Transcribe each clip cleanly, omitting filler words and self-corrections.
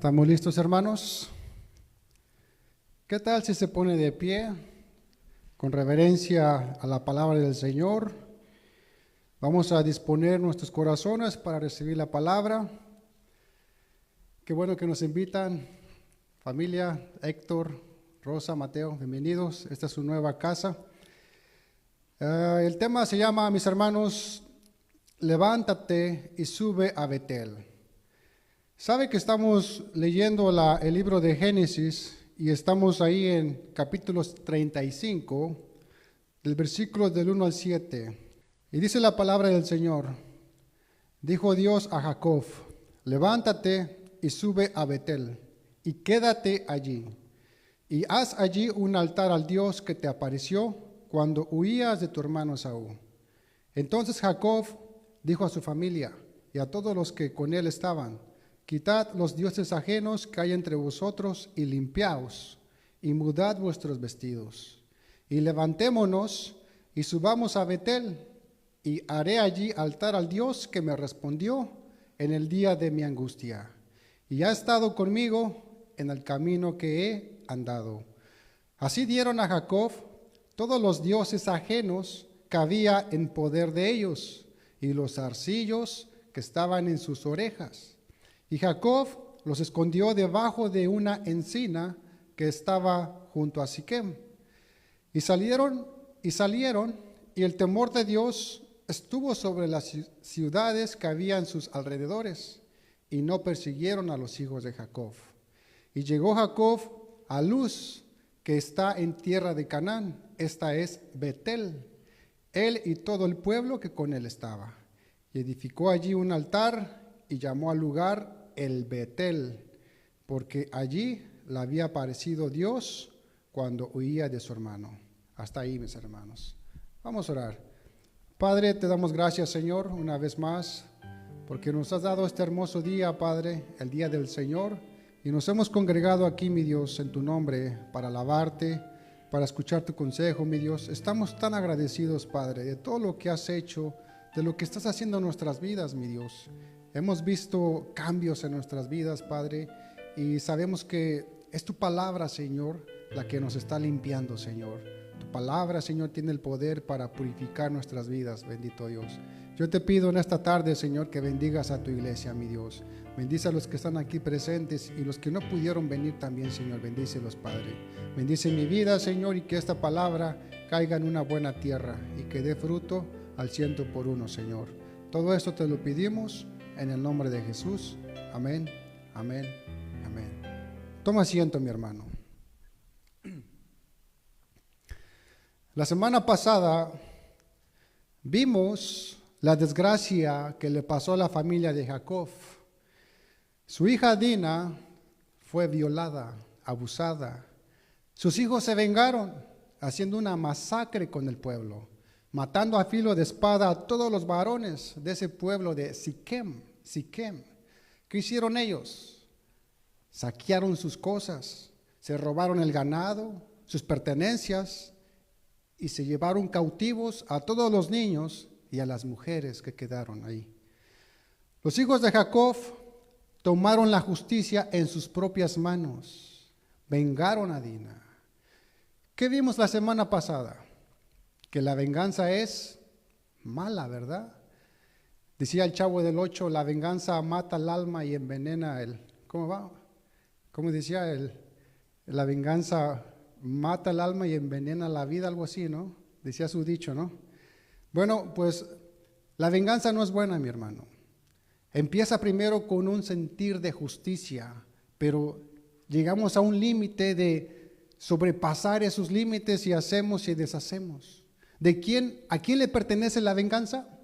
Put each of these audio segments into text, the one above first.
¿Estamos listos, hermanos? ¿Qué tal si se pone de pie con reverencia a la palabra del Señor? Vamos a disponer nuestros corazones para recibir la palabra. Qué bueno que nos invitan, familia, Héctor, Rosa, Mateo, bienvenidos. Esta es su nueva casa. El tema se llama, mis hermanos, levántate y sube a Betel. Sabe que estamos leyendo el libro de Génesis y estamos ahí en capítulos 35, del versículo del 1 al 7. Y dice la palabra del Señor: dijo Dios a Jacob, levántate y sube a Betel y quédate allí. Y haz allí un altar al Dios que te apareció cuando huías de tu hermano Esaú. Entonces Jacob dijo a su familia y a todos los que con él estaban: quitad los dioses ajenos que hay entre vosotros y limpiaos, y mudad vuestros vestidos. Y levantémonos y subamos a Betel, y haré allí altar al Dios que me respondió en el día de mi angustia, y ha estado conmigo en el camino que he andado. Así dieron a Jacob todos los dioses ajenos que había en poder de ellos, y los zarcillos que estaban en sus orejas. Y Jacob los escondió debajo de una encina que estaba junto a Siquem. Y salieron, y el temor de Dios estuvo sobre las ciudades que había en sus alrededores, y no persiguieron a los hijos de Jacob. Y llegó Jacob a Luz, que está en tierra de Canaán, esta es Betel, él y todo el pueblo que con él estaba. Y edificó allí un altar y llamó al lugar el Betel, porque allí le había aparecido Dios cuando huía de su hermano. Hasta ahí, mis hermanos. Vamos a orar. Padre, te damos gracias, Señor, una vez más, porque nos has dado este hermoso día, Padre, el día del Señor, y nos hemos congregado aquí, mi Dios, en tu nombre, para alabarte, para escuchar tu consejo, mi Dios. Estamos tan agradecidos, Padre, de todo lo que has hecho, de lo que estás haciendo en nuestras vidas, mi Dios. Hemos visto cambios en nuestras vidas, Padre, y sabemos que es tu palabra, Señor, la que nos está limpiando, Señor. Tu palabra, Señor, tiene el poder para purificar nuestras vidas, bendito Dios. Yo te pido en esta tarde, Señor, que bendigas a tu iglesia, mi Dios. Bendice a los que están aquí presentes y los que no pudieron venir también, Señor. Bendícelos, Padre. Bendice mi vida, Señor, y que esta palabra caiga en una buena tierra y que dé fruto al 100%, Señor. Todo esto te lo pedimos en el nombre de Jesús. Amén, amén, amén. Toma asiento, mi hermano. La semana pasada vimos la desgracia que le pasó a la familia de Jacob. Su hija Dina fue violada, abusada. Sus hijos se vengaron haciendo una masacre con el pueblo, matando a filo de espada a todos los varones de ese pueblo de Siquem. ¿Qué hicieron ellos? Saquearon sus cosas, se robaron el ganado, sus pertenencias, y se llevaron cautivos a todos los niños y a las mujeres que quedaron ahí. Los hijos de Jacob tomaron la justicia en sus propias manos, vengaron a Dina. ¿Qué vimos la semana pasada? Que la venganza es mala, ¿verdad? Decía el Chavo del 8, la venganza mata el alma y envenena el... ¿Cómo va? ¿Cómo decía la venganza mata el alma y envenena la vida, algo así, ¿no? Decía su dicho, ¿no? Bueno, pues la venganza no es buena, mi hermano. Empieza primero con un sentir de justicia, pero llegamos a un límite de sobrepasar esos límites y hacemos y deshacemos. ¿A quién le pertenece la venganza?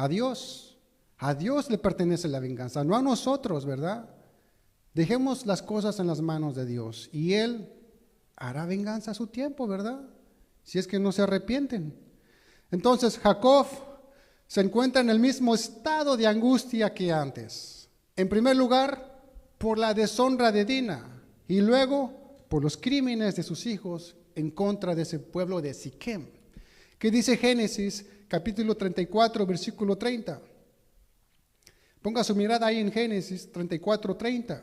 A Dios. A Dios le pertenece la venganza, no a nosotros, ¿verdad? Dejemos las cosas en las manos de Dios y Él hará venganza a su tiempo, ¿verdad? Si es que no se arrepienten. Entonces Jacob se encuentra en el mismo estado de angustia que antes. En primer lugar, por la deshonra de Dina y luego por los crímenes de sus hijos en contra de ese pueblo de Siquem. ¿Qué dice Génesis capítulo 34, versículo 30? Ponga su mirada ahí en Génesis 34, 30.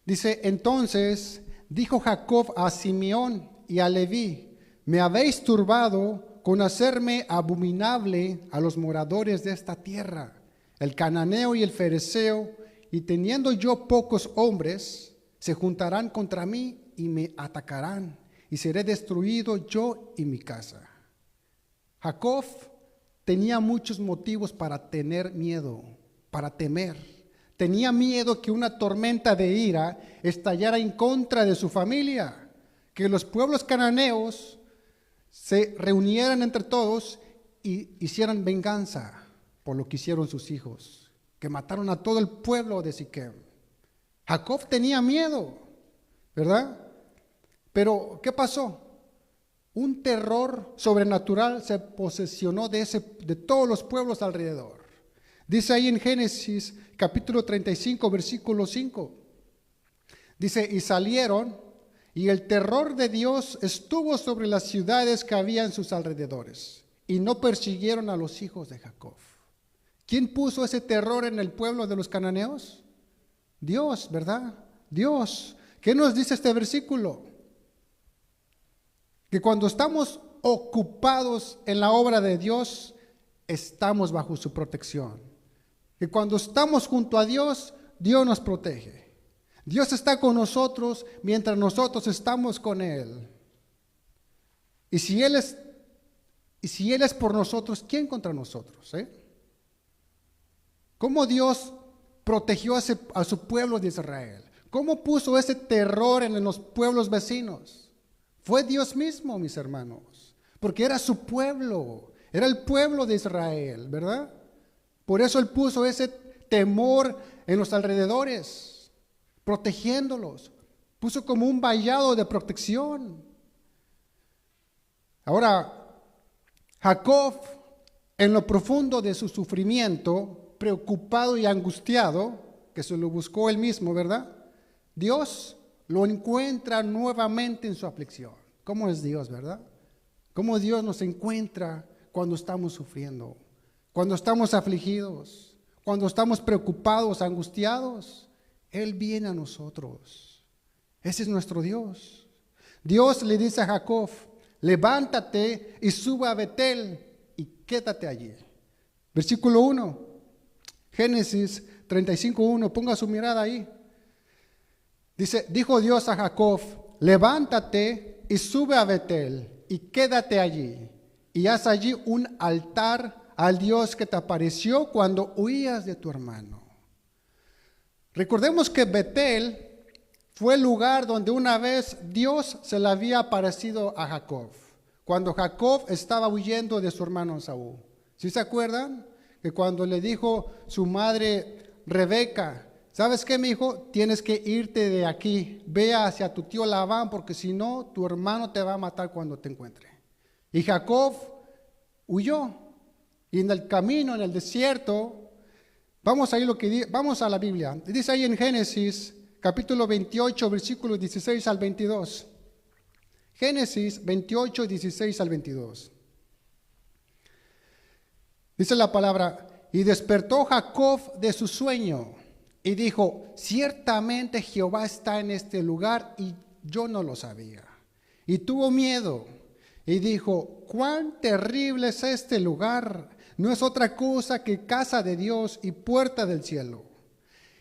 Dice, entonces dijo Jacob a Simeón y a Leví, me habéis turbado con hacerme abominable a los moradores de esta tierra, el cananeo y el fereceo, y teniendo yo pocos hombres, se juntarán contra mí y me atacarán, y seré destruido yo y mi casa. Jacob tenía muchos motivos para tener miedo, para temer. Tenía miedo que una tormenta de ira estallara en contra de su familia, que los pueblos cananeos se reunieran entre todos y hicieran venganza por lo que hicieron sus hijos, que mataron a todo el pueblo de Siquem. Jacob tenía miedo, ¿verdad? Pero, ¿qué pasó? Un terror sobrenatural se posesionó de todos los pueblos alrededor. Dice ahí en Génesis capítulo 35, versículo 5. Dice, y salieron, y el terror de Dios estuvo sobre las ciudades que había en sus alrededores, y no persiguieron a los hijos de Jacob. ¿Quién puso ese terror en el pueblo de los cananeos? Dios, ¿verdad? Dios. ¿Qué nos dice este versículo? Que cuando estamos ocupados en la obra de Dios, estamos bajo su protección. Que cuando estamos junto a Dios, Dios nos protege. Dios está con nosotros mientras nosotros estamos con Él. Y si Él es por nosotros, ¿quién contra nosotros? ¿Cómo Dios protegió a su pueblo de Israel? ¿Cómo puso ese terror en los pueblos vecinos? Fue Dios mismo, mis hermanos, porque era su pueblo, era el pueblo de Israel, ¿verdad? Por eso Él puso ese temor en los alrededores, protegiéndolos. Puso como un vallado de protección. Ahora, Jacob, en lo profundo de su sufrimiento, preocupado y angustiado, que se lo buscó él mismo, ¿verdad? Dios lo encuentra nuevamente en su aflicción. ¿Cómo es Dios, verdad? ¿Cómo Dios nos encuentra cuando estamos sufriendo? Cuando estamos afligidos, cuando estamos preocupados, angustiados, Él viene a nosotros. Ese es nuestro Dios. Dios le dice a Jacob, levántate y sube a Betel y quédate allí. Versículo 1, Génesis 35:1, ponga su mirada ahí. Dice, dijo Dios a Jacob, levántate y sube a Betel y quédate allí y haz allí un altar al Dios que te apareció cuando huías de tu hermano. Recordemos que Betel fue el lugar donde una vez Dios se le había aparecido a Jacob, cuando Jacob estaba huyendo de su hermano Saúl. ¿Sí se acuerdan? Que cuando le dijo su madre Rebeca, ¿sabes qué, mi hijo? Tienes que irte de aquí, ve hacia tu tío Labán, porque si no, tu hermano te va a matar cuando te encuentre. Y Jacob huyó. Y en el camino, en el desierto, vamos a la Biblia. Dice ahí en Génesis, capítulo 28, versículos 16 al 22. Génesis 28, 16 al 22. Dice la palabra, y despertó Jacob de su sueño, y dijo, ciertamente Jehová está en este lugar, y yo no lo sabía. Y tuvo miedo, y dijo, cuán terrible es este lugar. No es otra cosa que casa de Dios y puerta del cielo.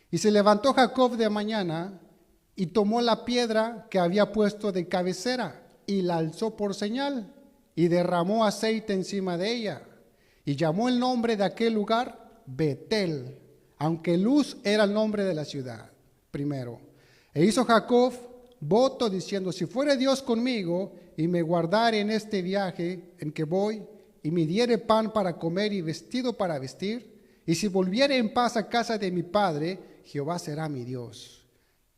Y se levantó Jacob de mañana y tomó la piedra que había puesto de cabecera y la alzó por señal y derramó aceite encima de ella. Y llamó el nombre de aquel lugar Betel, aunque Luz era el nombre de la ciudad primero. E hizo Jacob voto diciendo, si fuere Dios conmigo y me guardare en este viaje en que voy, y me diere pan para comer y vestido para vestir, y si volviere en paz a casa de mi padre, Jehová será mi Dios.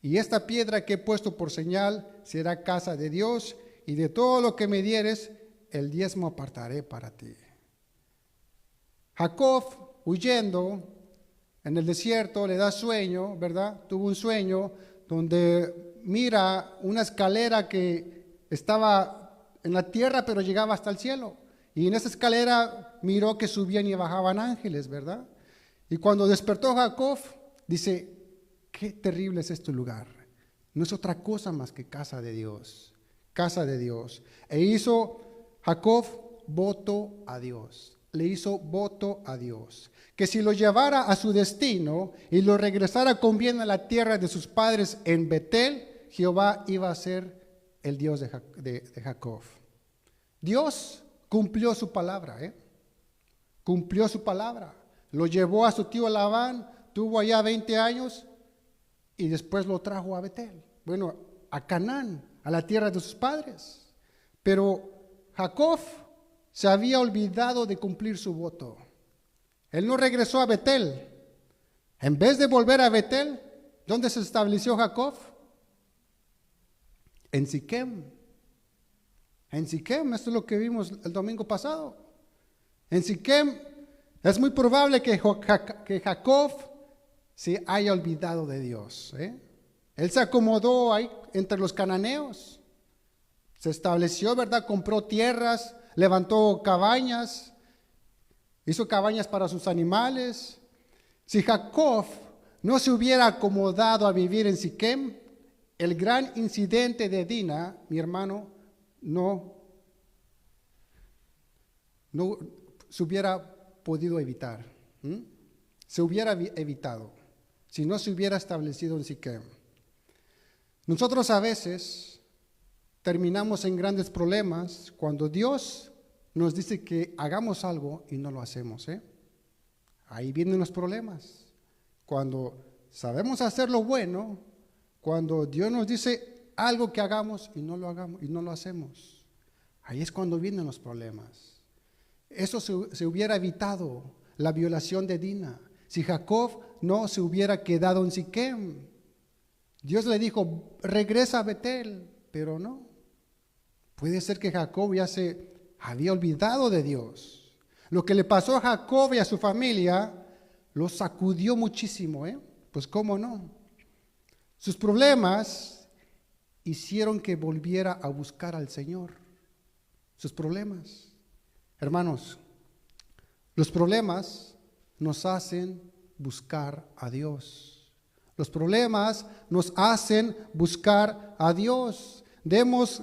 Y esta piedra que he puesto por señal será casa de Dios, y de todo lo que me dieres, el diezmo apartaré para ti. Jacob, huyendo en el desierto, le da sueño, ¿verdad? Tuvo un sueño donde mira una escalera que estaba en la tierra, pero llegaba hasta el cielo. Y en esa escalera miró que subían y bajaban ángeles, ¿verdad? Y cuando despertó Jacob, dice, qué terrible es este lugar. no es otra cosa más que casa de Dios, casa de Dios. E hizo Jacob voto a Dios, le hizo voto a Dios, que si lo llevara a su destino y lo regresara con bien a la tierra de sus padres en Betel, Jehová iba a ser el Dios de Jacob. Dios cumplió su palabra, cumplió su palabra. Lo llevó a su tío Labán, tuvo allá 20 años y después lo trajo a Betel. Bueno, a Canaán, a la tierra de sus padres. Pero Jacob se había olvidado de cumplir su voto. Él no regresó a Betel. En vez de volver a Betel, ¿dónde se estableció Jacob? En Siquem. En Siquem, esto es lo que vimos el domingo pasado. En Siquem es muy probable que Jacob se haya olvidado de Dios. Él se acomodó ahí entre los cananeos. Se estableció, ¿verdad? Compró tierras, levantó cabañas, hizo cabañas para sus animales. Si Jacob no se hubiera acomodado a vivir en Siquem, el gran incidente de Dina, mi hermano, no se hubiera podido evitar. Se hubiera evitado si no se hubiera establecido en Siquem. Nosotros a veces terminamos en grandes problemas cuando Dios nos dice que hagamos algo y no lo hacemos. Ahí vienen los problemas. Cuando sabemos hacer lo bueno, cuando Dios nos dice algo que hagamos y no lo hagamos y no lo hacemos, ahí es cuando vienen los problemas. Eso se hubiera evitado, la violación de Dina, si Jacob no se hubiera quedado en Siquem. Dios le dijo, regresa a Betel, pero no. Puede ser que Jacob ya se había olvidado de Dios. Lo que le pasó a Jacob y a su familia lo sacudió muchísimo, Pues cómo no. Sus problemas hicieron que volviera a buscar al Señor. Sus problemas. Hermanos, los problemas nos hacen buscar a Dios. Los problemas nos hacen buscar a Dios. Demos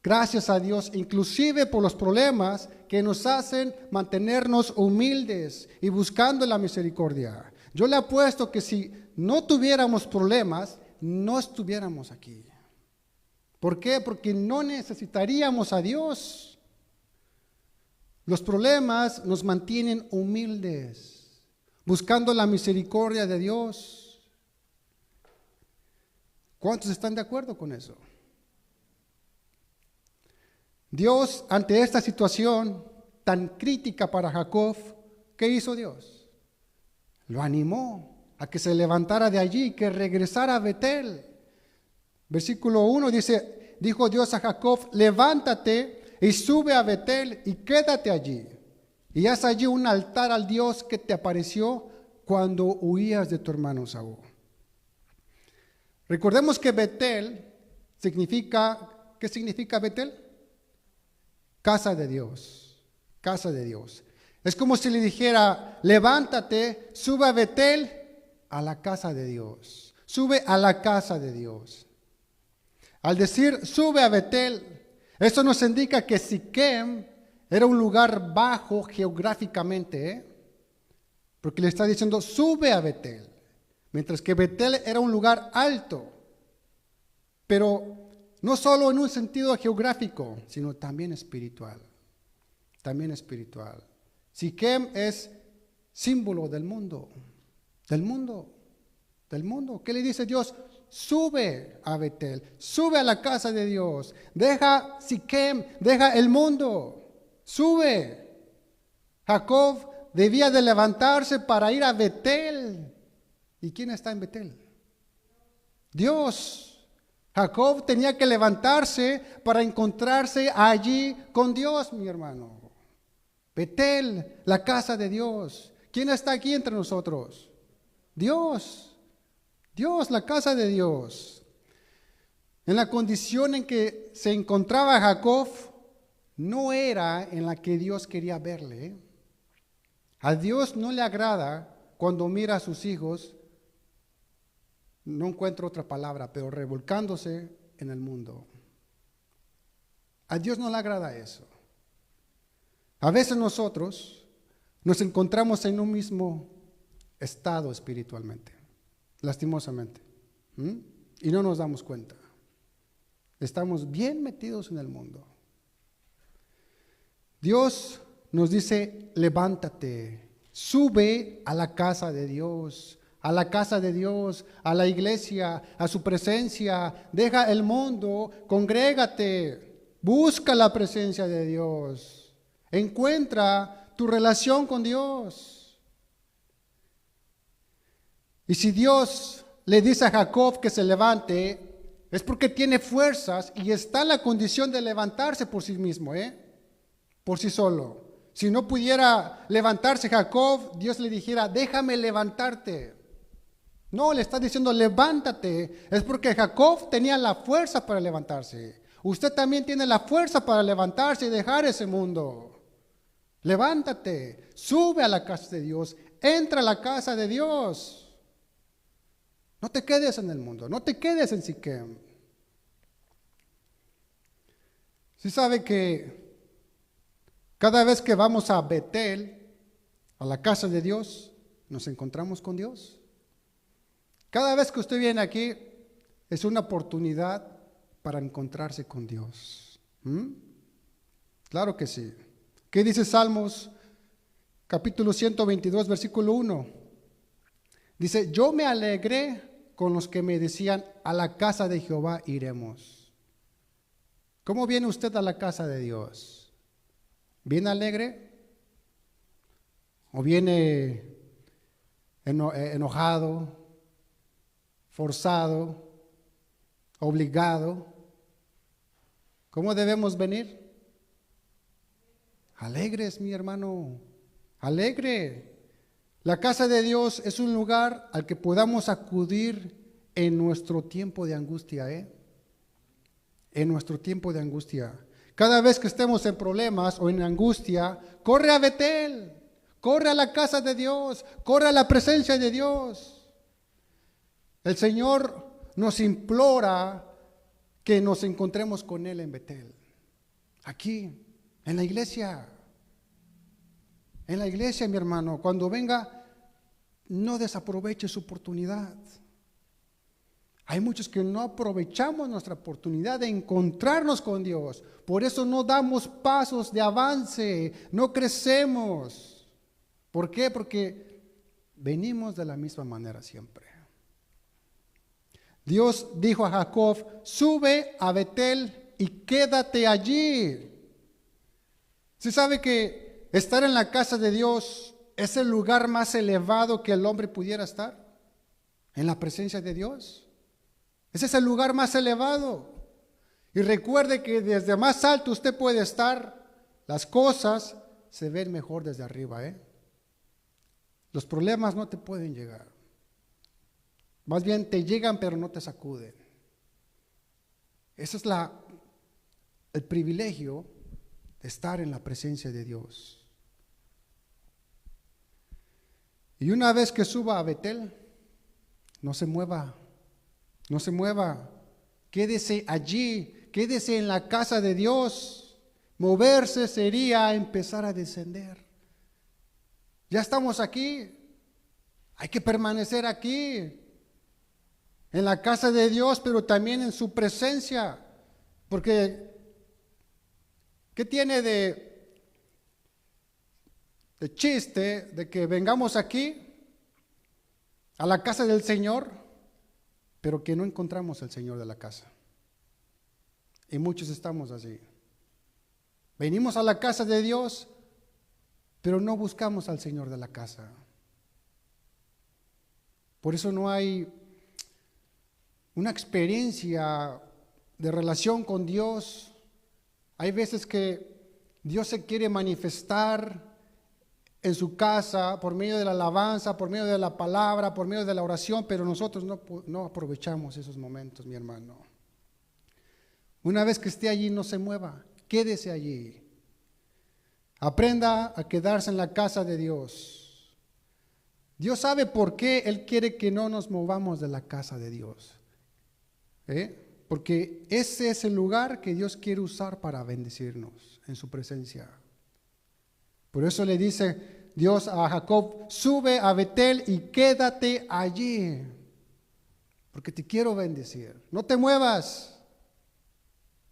gracias a Dios, inclusive por los problemas que nos hacen mantenernos humildes y buscando la misericordia. Yo le apuesto que si no tuviéramos problemas, no estuviéramos aquí. ¿Por qué? Porque no necesitaríamos a Dios. Los problemas nos mantienen humildes, buscando la misericordia de Dios. ¿Cuántos están de acuerdo con eso? Dios, ante esta situación tan crítica para Jacob, ¿qué hizo Dios? Lo animó a que se levantara de allí, que regresara a Betel. Versículo 1 dice, dijo Dios a Jacob, levántate y sube a Betel y quédate allí. Y haz allí un altar al Dios que te apareció cuando huías de tu hermano Saúl. Recordemos que Betel significa, ¿qué significa Betel? Casa de Dios, casa de Dios. Es como si le dijera, levántate, sube a Betel, a la casa de Dios. Sube a la casa de Dios. Al decir sube a Betel, eso nos indica que Siquem era un lugar bajo geográficamente, porque le está diciendo sube a Betel, mientras que Betel era un lugar alto, pero no solo en un sentido geográfico, sino también espiritual. También espiritual. Siquem es símbolo del mundo. Del mundo. Del mundo. ¿Qué le dice Dios? Sube a Betel. Sube a la casa de Dios. Deja Siquem. Deja el mundo. Sube. Jacob debía de levantarse para ir a Betel. ¿Y quién está en Betel? Dios. Jacob tenía que levantarse para encontrarse allí con Dios, mi hermano. Betel, la casa de Dios. ¿Quién está aquí entre nosotros? Dios. Dios, la casa de Dios. En la condición en que se encontraba Jacob, no era en la que Dios quería verle. A Dios no le agrada cuando mira a sus hijos no encuentro otra palabra, pero revolcándose en el mundo. A Dios no le agrada eso. A veces nosotros nos encontramos en un mismo estado espiritualmente, lastimosamente, y no nos damos cuenta. Estamos bien metidos en el mundo. Dios nos dice, levántate, sube a la casa de Dios, a la casa de Dios, a la iglesia, a su presencia, deja el mundo, congrégate, busca la presencia de Dios, encuentra tu relación con Dios. Y si Dios le dice a Jacob que se levante, es porque tiene fuerzas y está en la condición de levantarse por sí mismo, por sí solo. Si no pudiera levantarse Jacob, Dios le dijera, déjame levantarte. No, le está diciendo, levántate. Es porque Jacob tenía la fuerza para levantarse. Usted también tiene la fuerza para levantarse y dejar ese mundo. Levántate, sube a la casa de Dios, entra a la casa de Dios. No te quedes en el mundo, no te quedes en Siquem. Sí sabe que cada vez que vamos a Betel, a la casa de Dios, nos encontramos con Dios. Cada vez que usted viene aquí, es una oportunidad para encontrarse con Dios. Claro que sí. ¿Qué dice Salmos capítulo 122, versículo 1? Dice, yo me alegré con los que me decían, a la casa de Jehová iremos. ¿Cómo viene usted a la casa de Dios? ¿Viene alegre? ¿O viene enojado, forzado, obligado? ¿Cómo debemos venir? Alegres, mi hermano, alegre. La casa de Dios es un lugar al que podamos acudir en nuestro tiempo de angustia, En nuestro tiempo de angustia. Cada vez que estemos en problemas o en angustia, corre a Betel, corre a la casa de Dios, corre a la presencia de Dios. El Señor nos implora que nos encontremos con Él en Betel, aquí, en la iglesia. En la iglesia, mi hermano, cuando venga, no desaproveche su oportunidad. Hay muchos que no aprovechamos nuestra oportunidad de encontrarnos con Dios. Por eso no damos pasos de avance, no crecemos. ¿Por qué? Porque venimos de la misma manera siempre. Dios dijo a Jacob, sube a Betel y quédate allí. ¿Sí sabe que estar en la casa de Dios es el lugar más elevado que el hombre pudiera estar? En la presencia de Dios. Ese es el lugar más elevado. Y recuerde que desde más alto usted puede estar, las cosas se ven mejor desde arriba, Los problemas no te pueden llegar. Más bien te llegan pero no te sacuden. Ese es el privilegio de estar en la presencia de Dios. Y una vez que suba a Betel, no se mueva, no se mueva, quédese allí, quédese en la casa de Dios. Moverse sería empezar a descender. Ya estamos aquí, hay que permanecer aquí, en la casa de Dios, pero también en su presencia, porque ¿qué tiene de chiste de que vengamos aquí a la casa del Señor, pero que no encontramos al Señor de la casa? Y muchos estamos así. Venimos a la casa de Dios, pero no buscamos al Señor de la casa. Por eso no hay una experiencia de relación con Dios. Hay veces que Dios se quiere manifestar en su casa por medio de la alabanza, por medio de la palabra, por medio de la oración, pero nosotros no aprovechamos esos momentos, mi hermano. Una vez que esté allí, no se mueva, quédese allí. Aprenda a quedarse en la casa de Dios. Dios sabe por qué Él quiere que no nos movamos de la casa de Dios. Porque ese es el lugar que Dios quiere usar para bendecirnos en su presencia. Por eso le dice Dios a Jacob: sube a Betel y quédate allí, porque te quiero bendecir. No te muevas,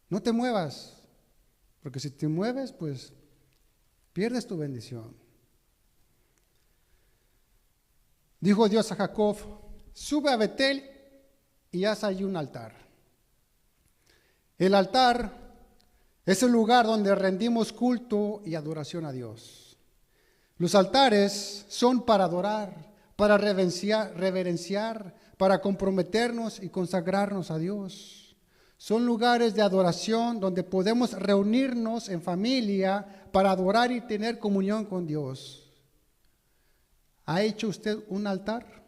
no te muevas, porque si te mueves, pues pierdes tu bendición. Dijo Dios a Jacob: sube a Betel y haz allí un altar. El altar es el lugar donde rendimos culto y adoración a Dios. Los altares son para adorar, para reverenciar, para comprometernos y consagrarnos a Dios. Son lugares de adoración donde podemos reunirnos en familia para adorar y tener comunión con Dios. ¿Ha hecho usted un altar?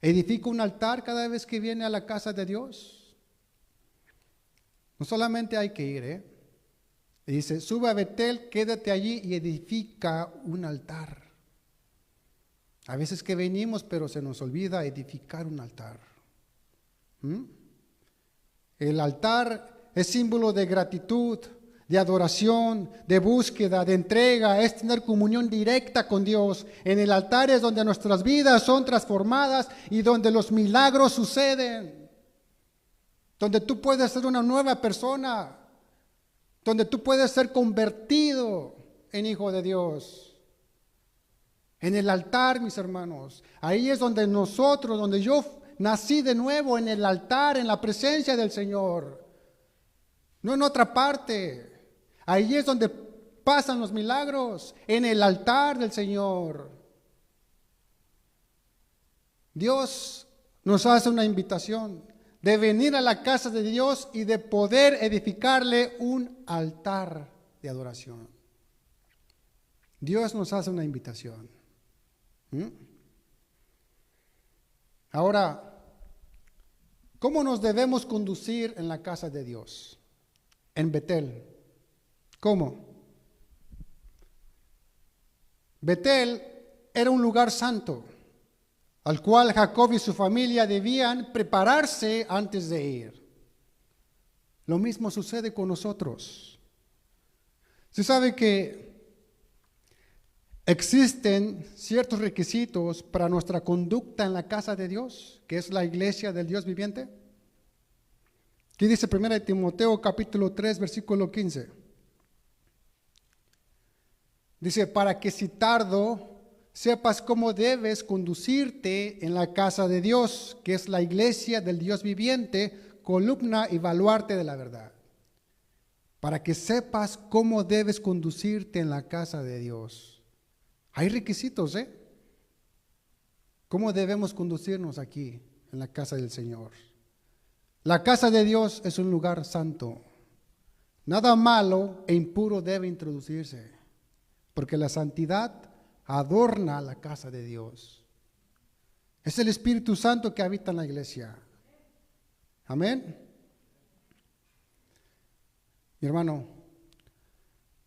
¿Edifica un altar cada vez que viene a la casa de Dios? No solamente hay que ir, Y dice: sube a Betel, quédate allí y edifica un altar. A veces que venimos, pero se nos olvida edificar un altar. El altar es símbolo de gratitud, de adoración, de búsqueda, de entrega, es tener comunión directa con Dios. En el altar es donde nuestras vidas son transformadas y donde los milagros suceden. Donde tú puedes ser una nueva persona, donde tú puedes ser convertido en hijo de Dios. En el altar, mis hermanos, ahí es donde donde yo nací de nuevo, en el altar, en la presencia del Señor, no en otra parte. Ahí es donde pasan los milagros, en el altar del Señor. Dios nos hace una invitación de venir a la casa de Dios y de poder edificarle un altar de adoración. Dios nos hace una invitación. Ahora, ¿cómo nos debemos conducir en la casa de Dios? En Betel. ¿Cómo? Betel era un lugar santo al cual Jacob y su familia debían prepararse antes de ir. Lo mismo sucede con nosotros. Se sabe que existen ciertos requisitos para nuestra conducta en la casa de Dios, que es la iglesia del Dios viviente. ¿Qué dice 1 Timoteo capítulo 3, versículo 15? Dice: para que si tardo sepas cómo debes conducirte en la casa de Dios, que es la iglesia del Dios viviente, columna y baluarte de la verdad. Para que sepas cómo debes conducirte en la casa de Dios. Hay requisitos, ¿Cómo debemos conducirnos aquí en la casa del Señor? La casa de Dios es un lugar santo. Nada malo e impuro debe introducirse, porque la santidad adorna la casa de Dios. Es el Espíritu Santo que habita en la iglesia. Amén. Mi hermano,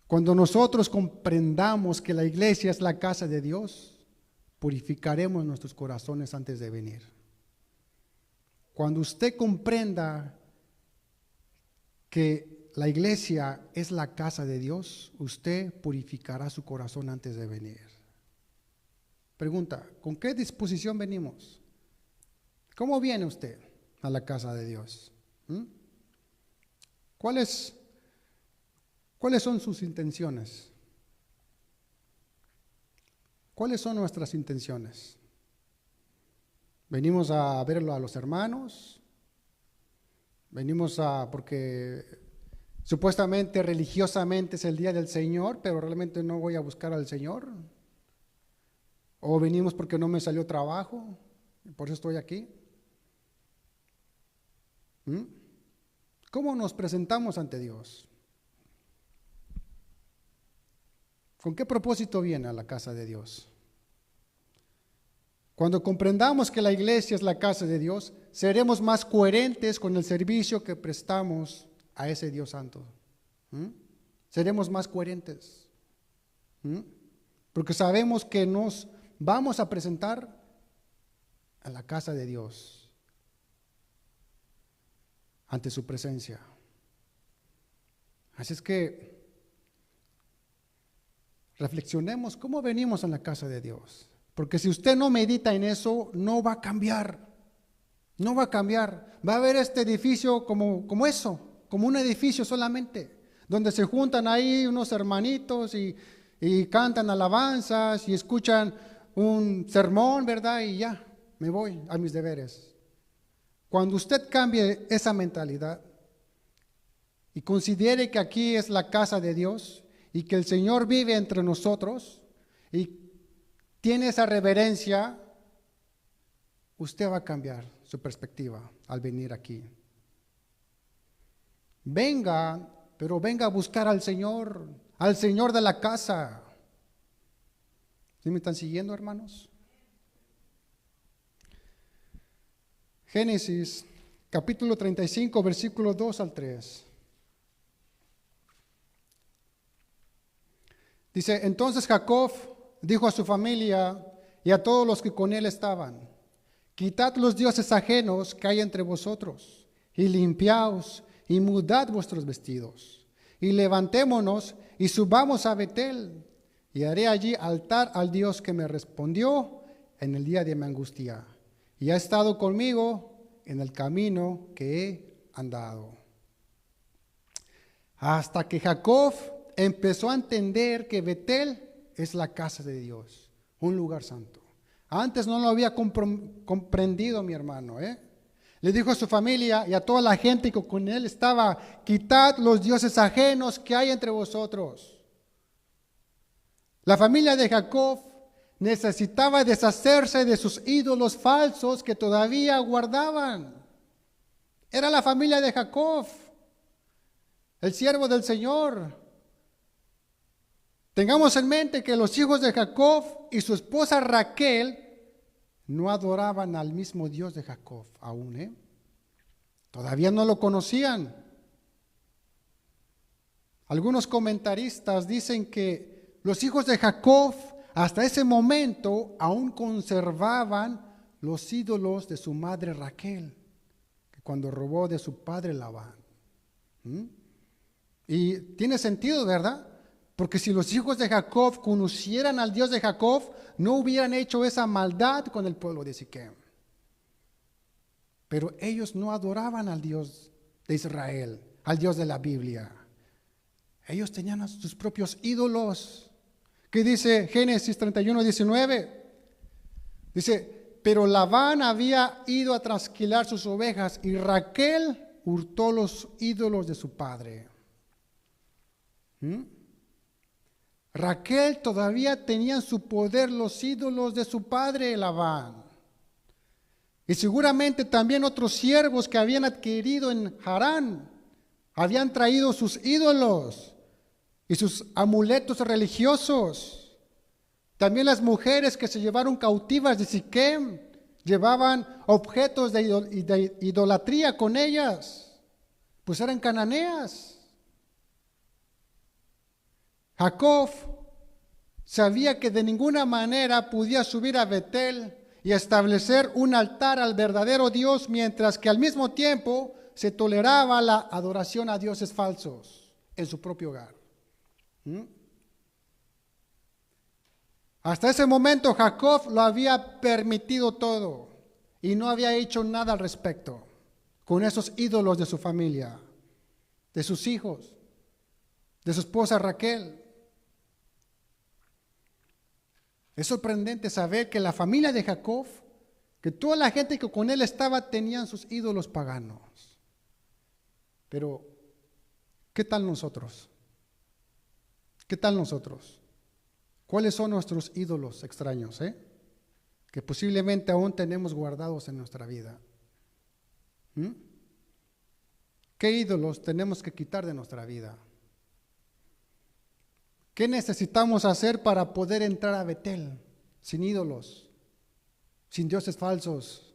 cuando nosotros comprendamos que la iglesia es la casa de Dios, purificaremos nuestros corazones antes de venir. Cuando usted comprenda que la iglesia es la casa de Dios, usted purificará su corazón antes de venir. Pregunta: ¿con qué disposición venimos? ¿Cómo viene usted a la casa de Dios? ¿Cuáles son sus intenciones? ¿Cuáles son nuestras intenciones? ¿Venimos a verlo a los hermanos? ¿Venimos porque supuestamente religiosamente es el día del Señor, pero realmente no voy a buscar al Señor? ¿O venimos porque no me salió trabajo y por eso estoy aquí? ¿Cómo nos presentamos ante Dios? ¿Con qué propósito viene a la casa de Dios? Cuando comprendamos que la iglesia es la casa de Dios, seremos más coherentes con el servicio que prestamos a ese Dios santo. Seremos más coherentes. Porque sabemos que nos vamos a presentar a la casa de Dios, ante su presencia. Así es que reflexionemos cómo venimos a la casa de Dios. Porque si usted no medita en eso, no va a cambiar. No va a cambiar. Va a ver este edificio como eso, como un edificio solamente, donde se juntan ahí unos hermanitos y cantan alabanzas y escuchan un sermón, ¿verdad? Y ya, me voy a mis deberes. Cuando usted cambie esa mentalidad y considere que aquí es la casa de Dios y que el Señor vive entre nosotros y tiene esa reverencia, usted va a cambiar su perspectiva al venir aquí. Venga, pero venga a buscar al Señor de la casa. ¿Sí me están siguiendo, hermanos? Génesis, capítulo 35, versículos 2 al 3. Dice, entonces Jacob dijo a su familia y a todos los que con él estaban, quitad los dioses ajenos que hay entre vosotros, y limpiaos, y mudad vuestros vestidos, y levantémonos, y subamos a Betel, y haré allí altar al Dios que me respondió en el día de mi angustia, y ha estado conmigo en el camino que he andado. Hasta que Jacob empezó a entender que Betel es la casa de Dios, un lugar santo. Antes no lo había comprendido, mi hermano. Le dijo a su familia y a toda la gente que con él estaba, quitad los dioses ajenos que hay entre vosotros. La familia de Jacob necesitaba deshacerse de sus ídolos falsos que todavía guardaban. Era la familia de Jacob, el siervo del Señor. Tengamos en mente que los hijos de Jacob y su esposa Raquel no adoraban al mismo Dios de Jacob aún, Todavía no lo conocían. Algunos comentaristas dicen que los hijos de Jacob hasta ese momento aún conservaban los ídolos de su madre Raquel, que cuando robó de su padre Labán. Y tiene sentido, ¿verdad? Porque si los hijos de Jacob conocieran al Dios de Jacob, no hubieran hecho esa maldad con el pueblo de Siquem. Pero ellos no adoraban al Dios de Israel, al Dios de la Biblia. Ellos tenían sus propios ídolos. ¿Qué dice Génesis 31, 19? Dice, pero Labán había ido a trasquilar sus ovejas y Raquel hurtó los ídolos de su padre. Raquel todavía tenía en su poder los ídolos de su padre Labán. Y seguramente también otros siervos que habían adquirido en Harán habían traído sus ídolos y sus amuletos religiosos. También las mujeres que se llevaron cautivas de Siquem llevaban objetos de idolatría con ellas, pues eran cananeas. Jacob sabía que de ninguna manera podía subir a Betel y establecer un altar al verdadero Dios, mientras que al mismo tiempo se toleraba la adoración a dioses falsos en su propio hogar. Hasta ese momento Jacob lo había permitido todo y no había hecho nada al respecto con esos ídolos de su familia, de sus hijos, de su esposa Raquel. Es sorprendente saber que la familia de Jacob, que toda la gente que con él estaba tenían sus ídolos paganos. Pero, ¿qué tal nosotros? ¿Qué tal nosotros? ¿Cuáles son nuestros ídolos extraños, que posiblemente aún tenemos guardados en nuestra vida? ¿Qué ídolos tenemos que quitar de nuestra vida? ¿Qué necesitamos hacer para poder entrar a Betel sin ídolos, sin dioses falsos?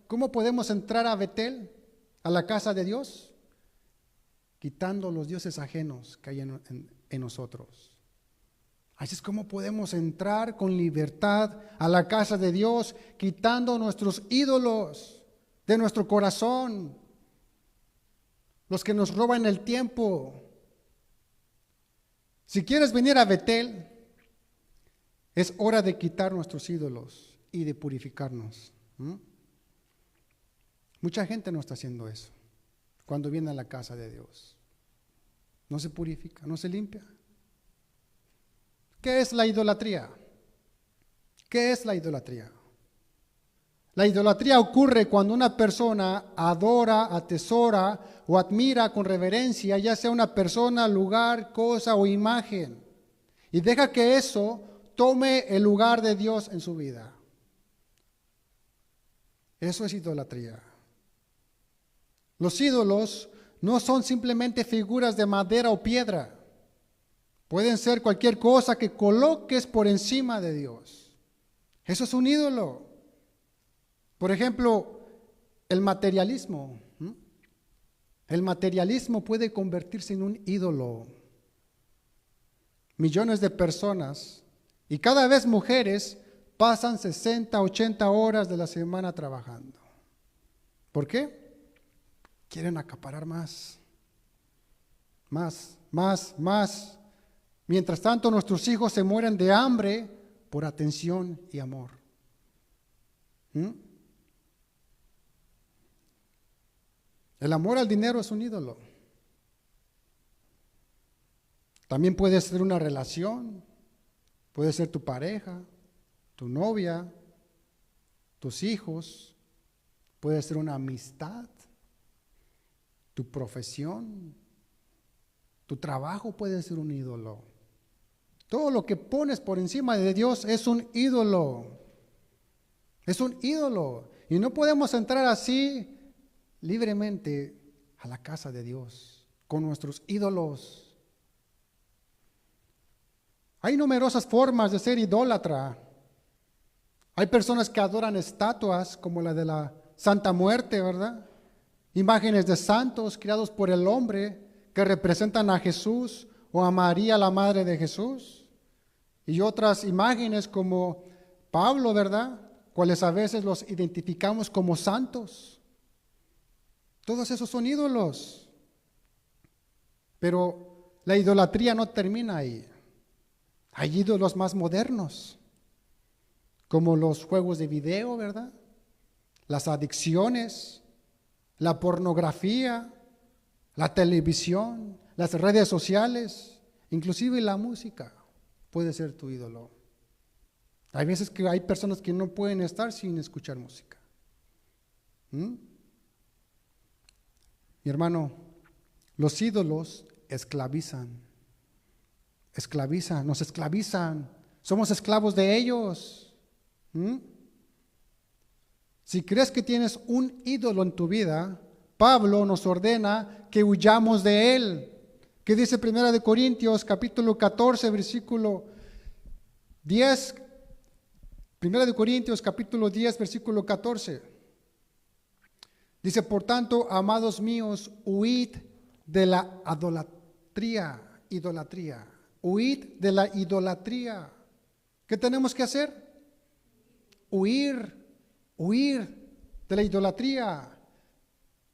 ¿Cómo podemos entrar a Betel, a la casa de Dios? Quitando los dioses ajenos que hay en nosotros. Así es como podemos entrar con libertad a la casa de Dios, quitando nuestros ídolos de nuestro corazón, los que nos roban el tiempo. Si quieres venir a Betel, es hora de quitar nuestros ídolos y de purificarnos. Mucha gente no está haciendo eso cuando viene a la casa de Dios. No se purifica, no se limpia. ¿Qué es la idolatría? ¿Qué es la idolatría? La idolatría ocurre cuando una persona adora, atesora o admira con reverencia, ya sea una persona, lugar, cosa o imagen, y deja que eso tome el lugar de Dios en su vida. Eso es idolatría. Los ídolos no son simplemente figuras de madera o piedra. Pueden ser cualquier cosa que coloques por encima de Dios. Eso es un ídolo. Por ejemplo, el materialismo. El materialismo puede convertirse en un ídolo. Millones de personas, y cada vez mujeres, pasan 60, 80 horas de la semana trabajando. ¿Por qué? Quieren acaparar más. Mientras tanto, nuestros hijos se mueren de hambre por atención y amor. El amor al dinero es un ídolo. También puede ser una relación, puede ser tu pareja, tu novia, tus hijos, puede ser una amistad, tu profesión, tu trabajo puede ser un ídolo. Todo lo que pones por encima de Dios es un ídolo. Es un ídolo. Y no podemos entrar así libremente a la casa de Dios con nuestros ídolos. Hay numerosas formas de ser idólatra. Hay personas que adoran estatuas como la de la Santa Muerte, ¿verdad? Imágenes de santos creados por el hombre que representan a Jesús o a María, la madre de Jesús. Y otras imágenes como Pablo, ¿verdad? Cuales a veces los identificamos como santos. Todos esos son ídolos. Pero la idolatría no termina ahí. Hay ídolos más modernos, como los juegos de video, ¿verdad? Las adicciones, la pornografía, la televisión, las redes sociales, inclusive la música puede ser tu ídolo. Hay veces que hay personas que no pueden estar sin escuchar música. Mi hermano, los ídolos nos esclavizan, somos esclavos de ellos. Si crees que tienes un ídolo en tu vida, Pablo nos ordena que huyamos de él. ¿Qué dice 1 Corintios capítulo 14, versículo 10? 1 Corintios capítulo 10, versículo 14. Dice, por tanto, amados míos, huid de la idolatría. Huid de la idolatría. ¿Qué tenemos que hacer? Huir de la idolatría.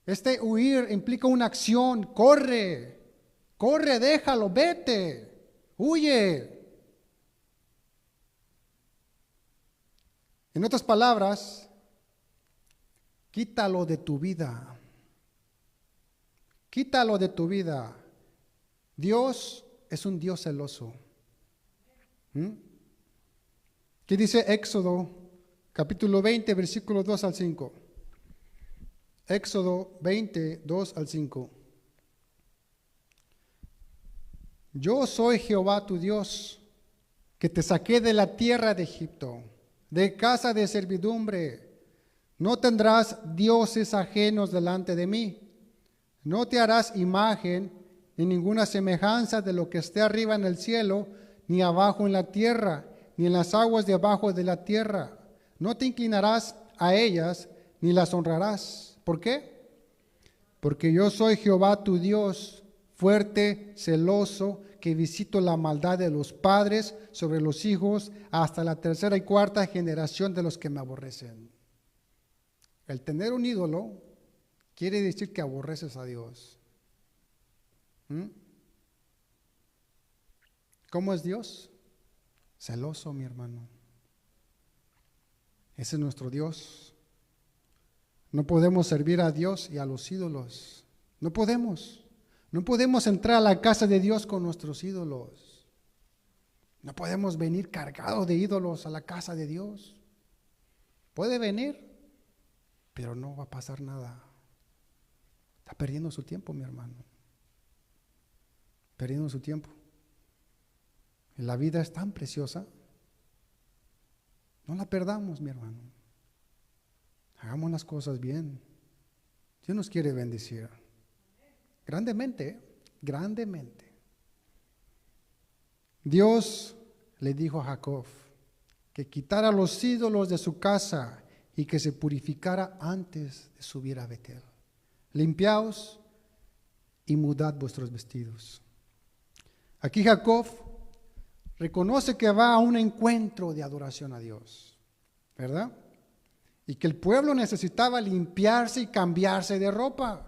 Este huir implica una acción. Corre, déjalo, vete, huye. En otras palabras, quítalo de tu vida. Quítalo de tu vida. Dios es un Dios celoso. ¿Qué dice Éxodo capítulo 20, versículos 2 al 5? Éxodo 20, 2 al 5. Yo soy Jehová tu Dios, que te saqué de la tierra de Egipto, de casa de servidumbre. No tendrás dioses ajenos delante de mí. No te harás imagen ni ninguna semejanza de lo que esté arriba en el cielo, ni abajo en la tierra, ni en las aguas de abajo de la tierra. No te inclinarás a ellas, ni las honrarás. ¿Por qué? Porque yo soy Jehová tu Dios, fuerte, celoso, que visito la maldad de los padres sobre los hijos hasta la tercera y cuarta generación de los que me aborrecen. El tener un ídolo quiere decir que aborreces a Dios. ¿Cómo es Dios? Celoso, mi hermano. Ese es nuestro Dios. No podemos servir a Dios y a los ídolos. No podemos. No podemos entrar a la casa de Dios con nuestros ídolos. No podemos venir cargados de ídolos a la casa de Dios. Puede venir, pero no va a pasar nada. Está perdiendo su tiempo, mi hermano. Perdiendo su tiempo. Y la vida es tan preciosa. No la perdamos, mi hermano. Hagamos las cosas bien. Dios nos quiere bendecir. Grandemente, grandemente. Dios le dijo a Jacob que quitara los ídolos de su casa y que se purificara antes de subir a Betel. Limpiaos y mudad vuestros vestidos. Aquí Jacob reconoce que va a un encuentro de adoración a Dios, ¿verdad? Y que el pueblo necesitaba limpiarse y cambiarse de ropa.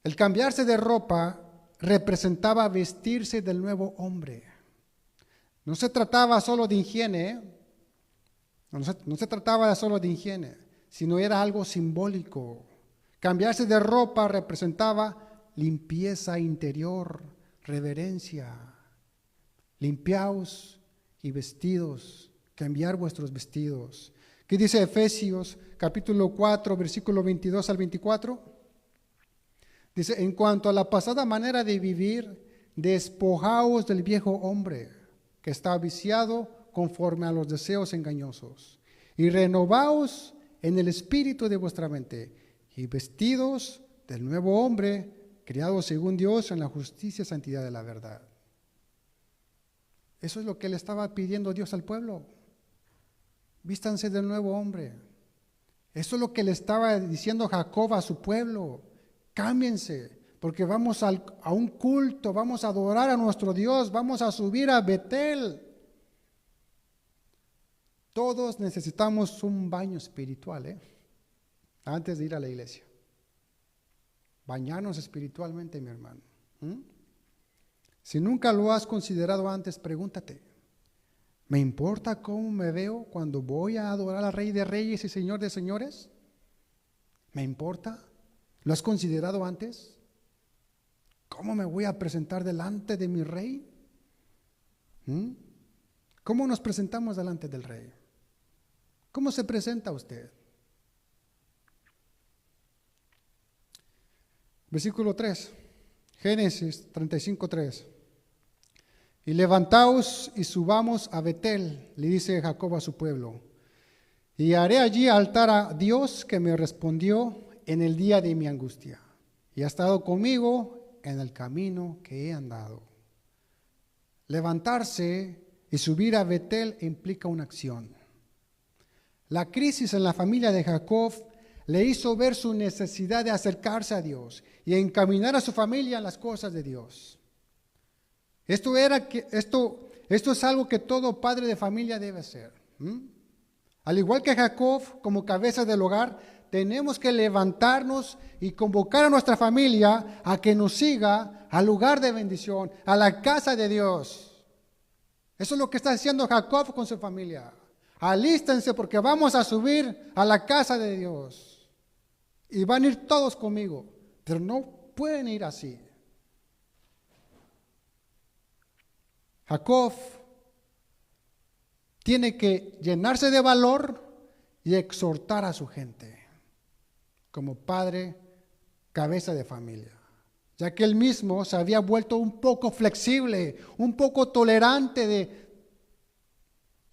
El cambiarse de ropa representaba vestirse del nuevo hombre. No se trataba solo de higiene, no se trataba solo de higiene, sino era algo simbólico. Cambiarse de ropa representaba limpieza interior, reverencia. Limpiaos y vestidos, cambiar vuestros vestidos. ¿Qué dice Efesios capítulo 4, versículo 22 al 24? Dice, en cuanto a la pasada manera de vivir, despojaos del viejo hombre que está viciado conforme a los deseos engañosos, y renovaos en el espíritu de vuestra mente, y vestidos del nuevo hombre, criado según Dios en la justicia y santidad de la verdad. Eso es lo que le estaba pidiendo Dios al pueblo. Vístanse del nuevo hombre. Eso es lo que le estaba diciendo Jacob a su pueblo. Cámbiense, porque vamos a un culto, vamos a adorar a nuestro Dios, vamos a subir a Betel. Todos necesitamos un baño espiritual, antes de ir a la iglesia. Bañarnos espiritualmente, mi hermano. Si nunca lo has considerado antes, pregúntate, ¿me importa cómo me veo cuando voy a adorar al Rey de Reyes y Señor de Señores? ¿Me importa? ¿Lo has considerado antes? ¿Cómo me voy a presentar delante de mi Rey? ¿Cómo nos presentamos delante del Rey? ¿Cómo se presenta usted? Versículo 3, Génesis 35:3. Y levantaos y subamos a Betel, le dice Jacob a su pueblo, y haré allí altar a Dios que me respondió en el día de mi angustia, y ha estado conmigo en el camino que he andado. Levantarse y subir a Betel implica una acción. La crisis en la familia de Jacob le hizo ver su necesidad de acercarse a Dios y encaminar a su familia en las cosas de Dios. Esto es algo que todo padre de familia debe hacer. Al igual que Jacob, como cabeza del hogar, tenemos que levantarnos y convocar a nuestra familia a que nos siga al lugar de bendición, a la casa de Dios. Eso es lo que está haciendo Jacob con su familia. Alístense porque vamos a subir a la casa de Dios. Y van a ir todos conmigo, pero no pueden ir así. Jacob tiene que llenarse de valor y exhortar a su gente como padre, cabeza de familia, ya que él mismo se había vuelto un poco flexible, un poco tolerante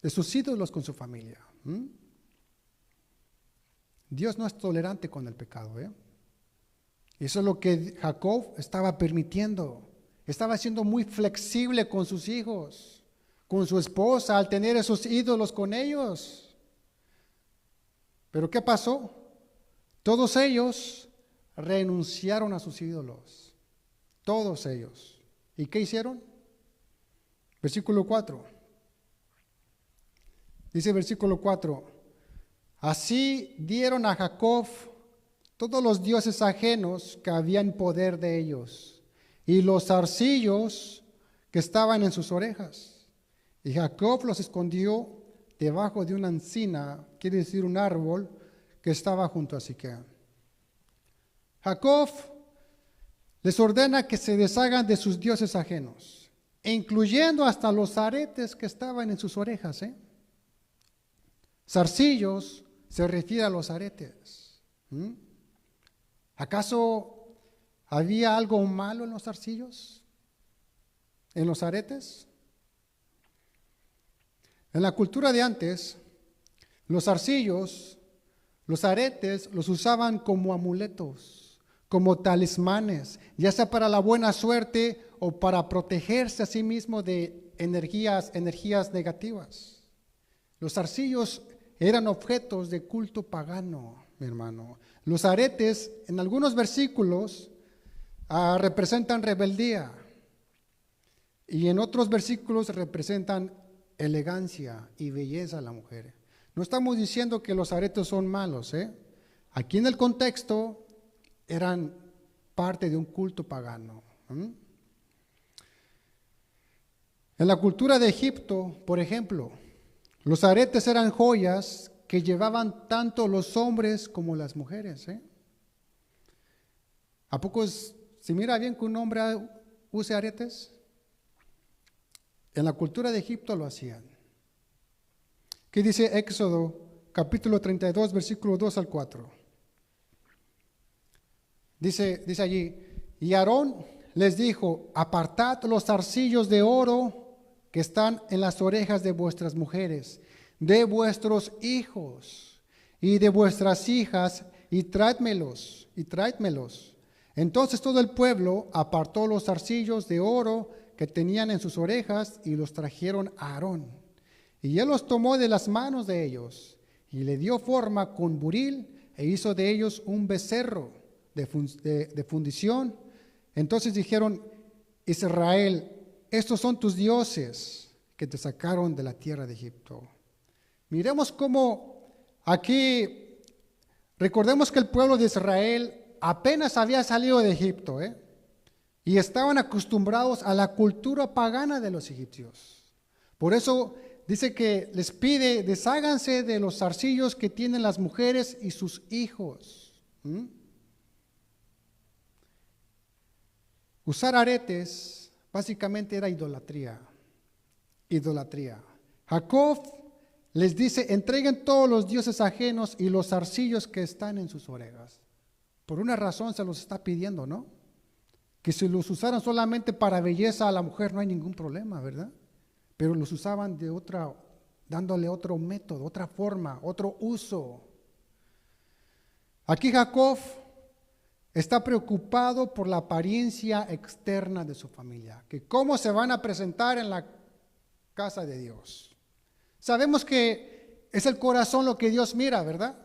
de sus ídolos con su familia. Dios no es tolerante con el pecado. Eso es lo que Jacob estaba permitiendo. Estaba siendo muy flexible con sus hijos, con su esposa, al tener esos ídolos con ellos. Pero ¿qué pasó? Todos ellos renunciaron a sus ídolos todos ellos. ¿Y qué hicieron? Versículo 4. Dice versículo 4, así dieron a Jacob todos los dioses ajenos que habían poder de ellos, y los zarcillos que estaban en sus orejas. Y Jacob los escondió debajo de una encina, quiere decir un árbol, que estaba junto a Siquem. Jacob les ordena que se deshagan de sus dioses ajenos, incluyendo hasta los aretes que estaban en sus orejas. Zarcillos se refiere a los aretes. ¿Acaso había algo malo en los zarcillos? ¿En los aretes? En la cultura de antes, los zarcillos, los aretes, los usaban como amuletos, como talismanes, ya sea para la buena suerte o para protegerse a sí mismo de energías negativas. Los zarcillos eran objetos de culto pagano, mi hermano. Los aretes, en algunos versículos, representan rebeldía, y en otros versículos representan elegancia y belleza a la mujer. No estamos diciendo que los aretes son malos, Aquí en el contexto eran parte de un culto pagano. En la cultura de Egipto, por ejemplo, los aretes eran joyas que llevaban tanto los hombres como las mujeres. ¿A poco se mira bien que un hombre use aretes? En la cultura de Egipto lo hacían. ¿Qué dice Éxodo capítulo 32, versículo 2 al 4? Dice allí, y Aarón les dijo, apartad los zarcillos de oro que están en las orejas de vuestras mujeres, de vuestros hijos y de vuestras hijas, y tráedmelos. Entonces todo el pueblo apartó los zarcillos de oro que tenían en sus orejas y los trajeron a Aarón. Y él los tomó de las manos de ellos y le dio forma con buril e hizo de ellos un becerro de fundición. Entonces dijeron, Israel, estos son tus dioses que te sacaron de la tierra de Egipto. Miremos cómo aquí, recordemos que el pueblo de Israel apenas había salido de Egipto, y estaban acostumbrados a la cultura pagana de los egipcios. Por eso dice que les pide, desháganse de los zarcillos que tienen las mujeres y sus hijos. Usar aretes básicamente era idolatría. Jacob les dice, entreguen todos los dioses ajenos y los zarcillos que están en sus orejas. Por una razón se los está pidiendo, ¿no? Que si los usaran solamente para belleza a la mujer no hay ningún problema, ¿verdad? Pero los usaban dándole otro método, otra forma, otro uso. Aquí Jacob está preocupado por la apariencia externa de su familia, que cómo se van a presentar en la casa de Dios. Sabemos que es el corazón lo que Dios mira, ¿verdad?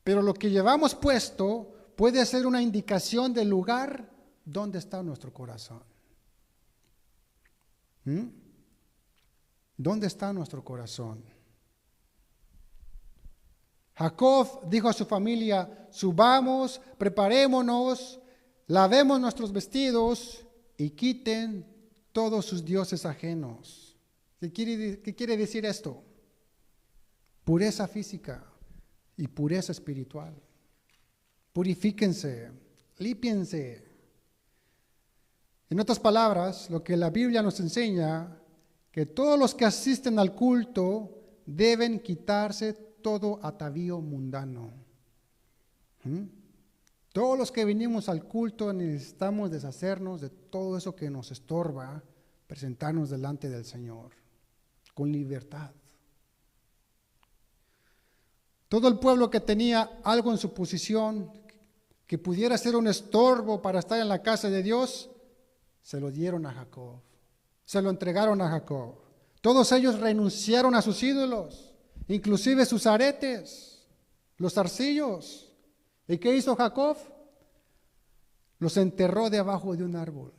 Pero lo que llevamos puesto puede ser una indicación del lugar donde está nuestro corazón. ¿Dónde está nuestro corazón? Jacob dijo a su familia, subamos, preparémonos, lavemos nuestros vestidos y quiten todos sus dioses ajenos. ¿Qué quiere decir esto? Pureza física y pureza espiritual. Purifíquense, límpiense. En otras palabras, lo que la Biblia nos enseña, que todos los que asisten al culto deben quitarse todo atavío mundano. Todos los que venimos al culto necesitamos deshacernos de todo eso que nos estorba, presentarnos delante del Señor con libertad. Todo el pueblo que tenía algo en su posición que pudiera ser un estorbo para estar en la casa de Dios, se lo dieron a Jacob, se lo entregaron a Jacob. Todos ellos renunciaron a sus ídolos, inclusive sus aretes, los zarcillos. ¿Y qué hizo Jacob? los enterró debajo de un árbol.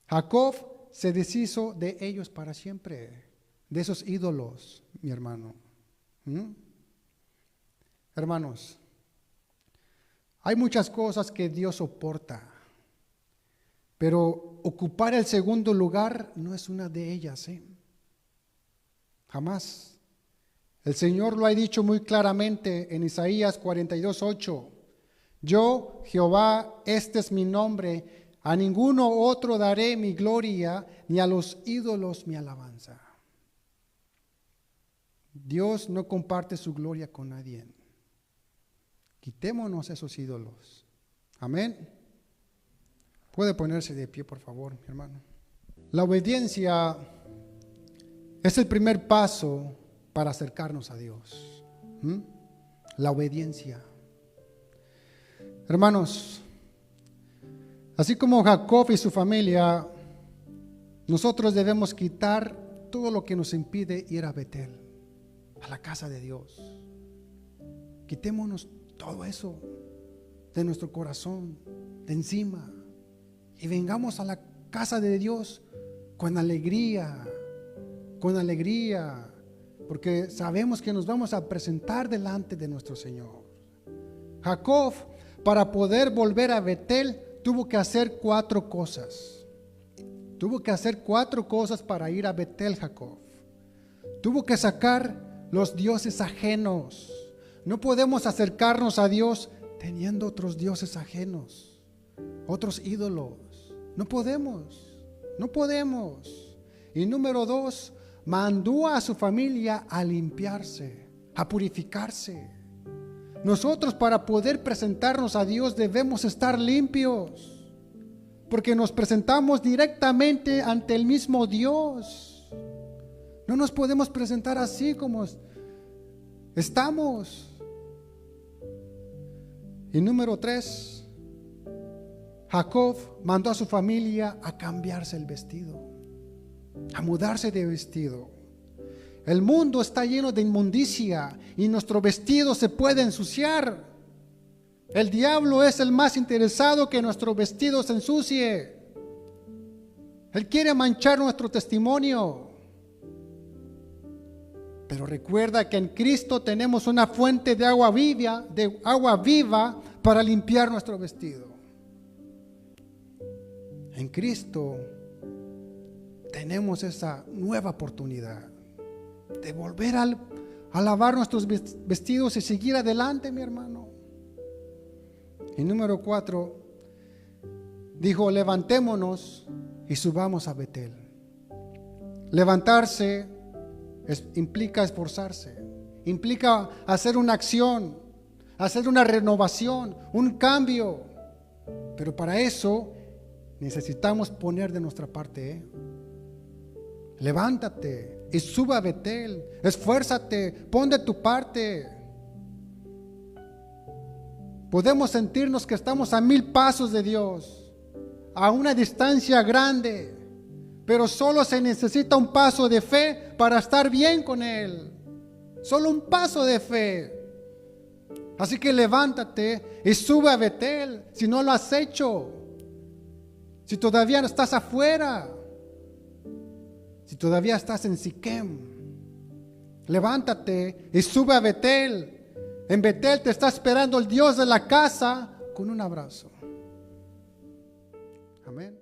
Jacob se deshizo de ellos para siempre, de esos ídolos, mi hermano. Hermanos, hay muchas cosas que Dios soporta, pero ocupar el segundo lugar no es una de ellas, jamás. El Señor lo ha dicho muy claramente en Isaías 42:8. Yo, Jehová, este es mi nombre, a ninguno otro daré mi gloria, ni a los ídolos mi alabanza. Dios no comparte su gloria con nadie. Quitémonos esos ídolos. Amén. Puede ponerse de pie, por favor, mi hermano. La obediencia es el primer paso para acercarnos a Dios. La obediencia. Hermanos, así como Jacob y su familia, nosotros debemos quitar todo lo que nos impide ir a Betel, a la casa de Dios. Quitémonos todo eso de nuestro corazón, de encima, y vengamos a la casa de Dios con alegría, porque sabemos que nos vamos a presentar delante de nuestro Señor. Jacob, para poder volver a Betel, tuvo que hacer 4 cosas. Tuvo que hacer 4 cosas para ir a Betel, Jacob. Tuvo que sacar los dioses ajenos. No podemos acercarnos a Dios teniendo otros dioses ajenos, otros ídolos. No podemos. Y número 2, mandó a su familia a limpiarse, a purificarse. Nosotros, para poder presentarnos a Dios, debemos estar limpios, porque nos presentamos directamente ante el mismo Dios. No nos podemos presentar así como estamos. Y número 3, Jacob mandó a su familia a cambiarse el vestido, a mudarse de vestido. El mundo está lleno de inmundicia y nuestro vestido se puede ensuciar. El diablo es el más interesado que nuestro vestido se ensucie. Él quiere manchar nuestro testimonio. Pero recuerda que en Cristo tenemos una fuente de agua viva para limpiar nuestro vestido. En Cristo tenemos esa nueva oportunidad de volver a lavar nuestros vestidos y seguir adelante, mi hermano. Y número 4, dijo: levantémonos y subamos a Betel. Levantarse implica esforzarse, implica hacer una acción, hacer una renovación, un cambio. Pero para eso necesitamos poner de nuestra parte. Levántate y suba a Betel, esfuérzate, pon de tu parte. Podemos sentirnos que estamos a 1000 pasos de Dios, a una distancia grande, pero solo se necesita un paso de fe para estar bien con Él. Solo un paso de fe. Así que levántate y sube a Betel si no lo has hecho. Si todavía no estás afuera, si todavía estás en Siquem, levántate y sube a Betel. En Betel te está esperando el Dios de la casa con un abrazo. Amén.